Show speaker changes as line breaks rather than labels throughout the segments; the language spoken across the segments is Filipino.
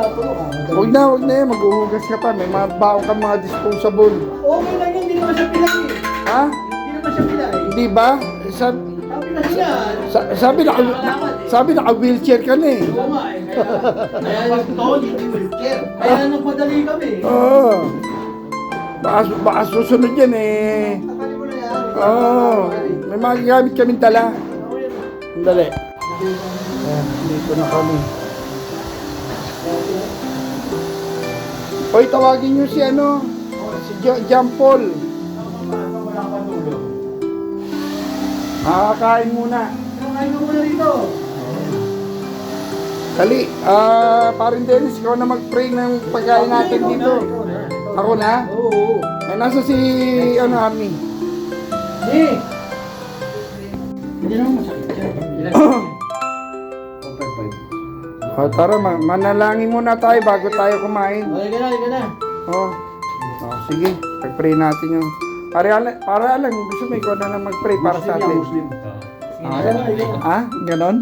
plato.
Huwag na yan. Maghuhugas ka pa. May mga baon ka mga disposable.
Okay lang yun, hindi naman siya pilay eh.
Ha?
Hindi naman siya pilay.
Hindi ba?
Sabi na siya.
Sabi naka-wheelchair ka na eh.
Oo nga eh. Kaya yung taon, hindi wheelchair. Kaya nagmadali kami.
Oo. Baka susunod yan eh.
Takalin mo na yan.
Oo. May mga gamit kaming dala. Dali. Ayan, dito na kami. Hoy, tawagin nyo si si John Paul.
Wala ka dulo.
Makakain muna.
Kakain mo muna rito.
Dali, parin Dennis, ikaw na mag-pray ng pagkain natin dito. Ako na?
Oo.
Eh, nasa si, Ami?
Eh. Hindi naman masakit siya.
O, tara, manalangin muna tayo bago tayo kumain.
Okay ka na.
Oh. Sige, pag-pray natin yung... Para alam, gusto mo ikaw na lang mag-pray para sa atin. Ganon?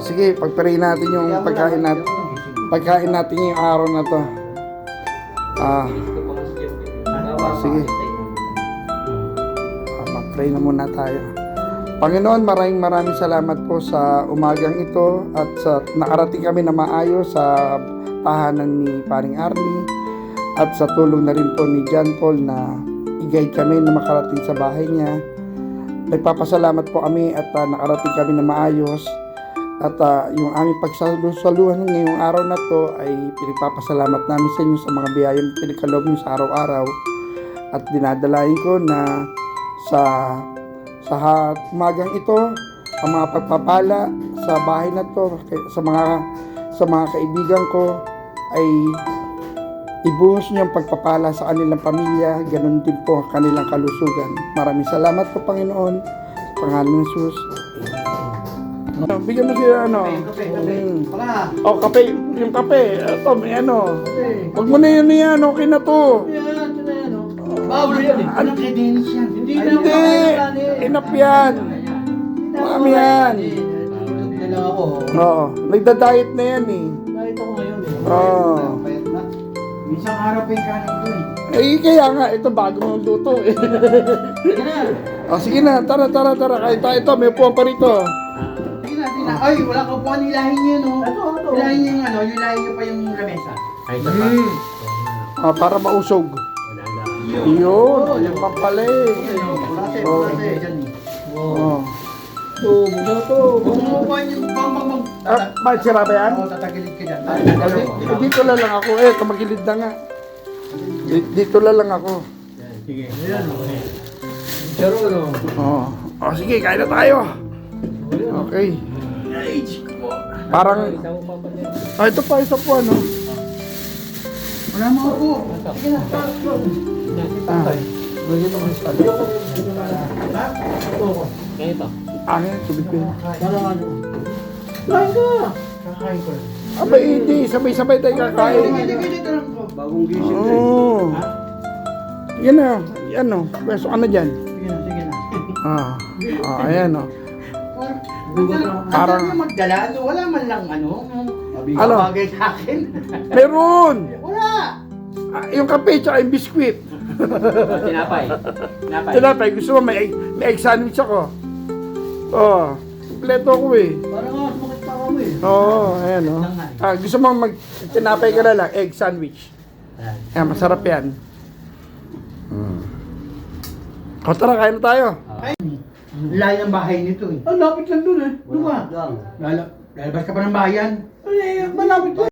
Sige, pag-pray natin yung pagkain natin. Pagkain natin yung araw na to. Sige. Mag-pray na muna tayo. Panginoon, maraming salamat po sa umagang ito at sa nakarating kami na maayos sa tahanan ni Paring Arnie at sa tulong na rin po ni John Paul na i-guide kami na makarating sa bahay niya. Nagpapasalamat po kami at nakarating kami na maayos at yung aming pagsaluhan ngayong araw na to ay pinagpapasalamat namin sa inyo sa mga biyayang pinagkaloob niyo sa araw-araw at dinadalain ko na sa umagang ito ang mga pagpapala sa bahay na to sa mga kaibigan ko ay ibuhos niyo ang pagpapala sa kanilang pamilya, ganun din po ang kanilang kalusugan. Maraming salamat po Panginoon sa pangalan ng Jesus. Bigyan mo siya kape. Yung kape. Ito, may Huwag mo na yan, okay na to.
Bawal yan eh. Ano kay Dennis yan?
Hindi. Enough yan. Marami yan.
Dala ako.
Oo. Nagda-diet na yan eh.
Diet ako ngayon eh.
Oo.
Isang araw pa yung kanin ko eh.
Kaya nga, ito bago mong luto eh.
Sige na.
Sige na, tara. Kahit tayo ito, may upuan pa rito.
Sige na. Ay, wala ka po ilahin niyo no. Ilahin niyo yung ilahin niyo pa yung lamesa.
Ay, ito pa.
Para mausog. Yun, yung pampalay. Oo.
Kung mukha niyo bang
Bakit sira ba yan?
tatagilid ka dyan.
Dito lang ako. Kamagilid na nga. Dito lang ako.
Sige. Pero ano?
Oo. Sige, kain na tayo. Okay. Parang... ito pa, isa po
Wala mo ako. Sige na.
Lagyan mo sa spalo.
Kaya ito.
Tubig ko yun.
Kain ka. Kakain ko.
Hindi. Sabay-sabay tayo kakain.
Bagong gising
Oo. Yan na. Yan o. Pwesto ka na dyan.
Sige na.
Ayan o.
Parang magdala, wala man lang bagay sa akin.
Meron!
Wala!
Yung kape tsaka yung biskwit.
Tinapay.
Tinapay. Gusto mo may egg sandwich ako. Kompleto ako eh.
Parang sumakit pa ako eh.
Ayan o. Gusto mo tinapay ka na lang, egg sandwich. Ayan, masarap yan. Tara, kain na tayo.
Layo ng bahay nito eh. Lapit lang dun eh. Doon ba? Lalabas ka pa ng bayan? Malapit lang.